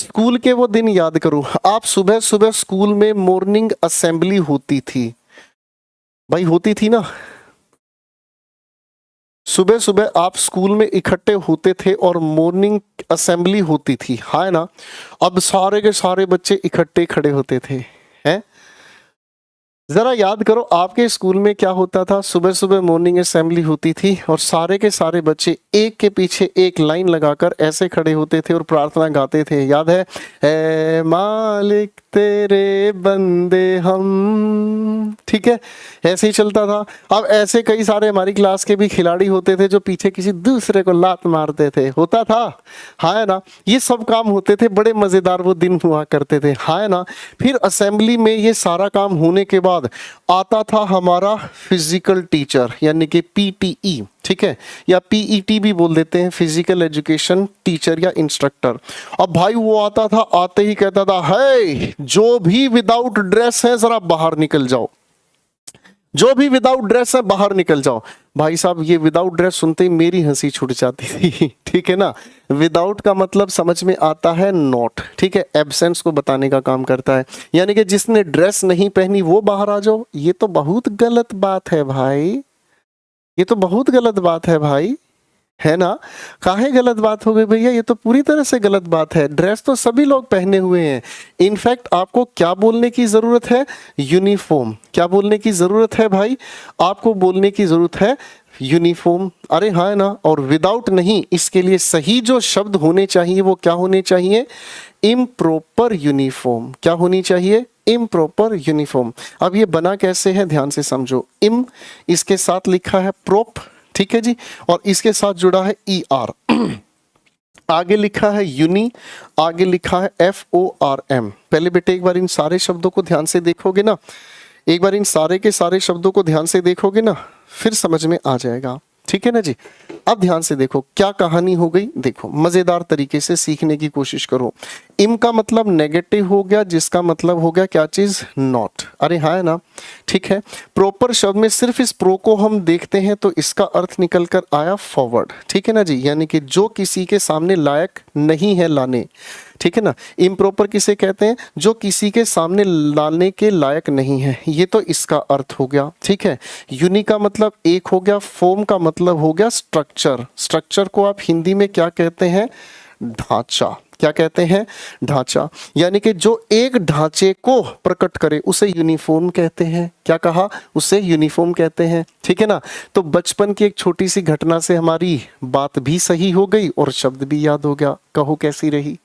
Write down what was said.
School के वो दिन याद करो। आप सुबह सुबह स्कूल में मॉर्निंग असेंबली होती थी, भाई होती थी ना। सुबह सुबह आप स्कूल में इकट्ठे होते थे और मॉर्निंग असेंबली होती थी, हाँ है ना। अब सारे के सारे बच्चे इकट्ठे खड़े होते थे, हैं। जरा याद करो आपके स्कूल में क्या होता था। सुबह सुबह मॉर्निंग असेंबली होती थी और सारे के सारे बच्चे एक के पीछे एक लाइन लगाकर ऐसे खड़े होते थे और प्रार्थना गाते थे। याद है, ऐ मालिक तेरे बंदे हम, ठीक है, ऐसे ही चलता था। अब ऐसे कई सारे हमारी क्लास के भी खिलाड़ी होते थे जो पीछे किसी दूसरे को लात मारते थे, होता था, हाँ है ना। ये सब काम होते थे, बड़े मजेदार वो दिन हुआ करते थे, हाँ है ना। फिर असेंबली में ये सारा काम होने के बाद आता था हमारा फिजिकल टीचर, यानी कि पीटीई, ठीक है, या पीईटी भी बोल देते हैं, फिजिकल एजुकेशन टीचर या इंस्ट्रक्टर। अब भाई वो आता था, आते ही कहता था, है जो भी विदाउट ड्रेस है जरा बाहर निकल जाओ, जो भी विदाउट ड्रेस है बाहर निकल जाओ। भाई साहब ये विदाउट ड्रेस सुनते ही मेरी हंसी छूट जाती थी, ठीक है ना। विदाउट का मतलब समझ में आता है नॉट, ठीक है, एब्सेंस को बताने का काम करता है, यानी कि जिसने ड्रेस नहीं पहनी वो बाहर आ जाओ। ये तो बहुत गलत बात है भाई, ये तो बहुत गलत बात है भाई, है ना। काहे गलत बात हो गई भैया, ये तो पूरी तरह से गलत बात है। ड्रेस तो सभी लोग पहने हुए हैं। इनफैक्ट आपको क्या बोलने की जरूरत है, यूनिफॉर्म। क्या बोलने की जरूरत है भाई, आपको बोलने की जरूरत है यूनिफॉर्म। अरे हाँ है ना। और विदाउट नहीं, इसके लिए सही जो शब्द होने चाहिए वो क्या होने चाहिए, इम्प्रॉपर यूनिफॉर्म। क्या होनी चाहिए, इम्प्रॉपर यूनिफॉर्म। अब ये बना कैसे है ध्यान से समझो। इम, इसके साथ लिखा है प्रोप, ठीक है जी, और इसके साथ जुड़ा है ई आर। आगे लिखा है यूनी, आगे लिखा है FORM। पहले बेटे एक बार इन सारे शब्दों को ध्यान से देखोगे ना, एक बार इन सारे के सारे शब्दों को ध्यान से देखोगे ना, फिर समझ में आ जाएगा, ठीक है ना जी। अब ध्यान से देखो क्या कहानी हो गई, देखो मजेदार तरीके से सीखने की कोशिश करो। इम का मतलब नेगेटिव हो गया, जिसका मतलब हो गया क्या चीज, नॉट। अरे हाँ है ना, ठीक है। प्रॉपर शब्द में सिर्फ इस प्रो को हम देखते हैं तो इसका अर्थ निकल कर आया फॉरवर्ड, ठीक है ना जी, यानी कि जो किसी के सामने लायक नहीं है लाने, ठीक है ना। इम्प्रॉपर किसे कहते हैं, जो किसी के सामने लाने के लायक नहीं है, ये तो इसका अर्थ हो गया, ठीक है। यूनी का मतलब एक हो गया, फॉर्म का मतलब हो गया स्ट्रक्चर। स्ट्रक्चर को आप हिंदी में क्या कहते हैं, ढांचा। क्या कहते हैं, ढांचा। यानी कि जो एक ढांचे को प्रकट करे उसे यूनिफॉर्म कहते हैं। क्या कहा, उसे यूनिफॉर्म कहते हैं, ठीक है ना। तो बचपन की एक छोटी सी घटना से हमारी बात भी सही हो गई और शब्द भी याद हो गया। कहो कैसी रही।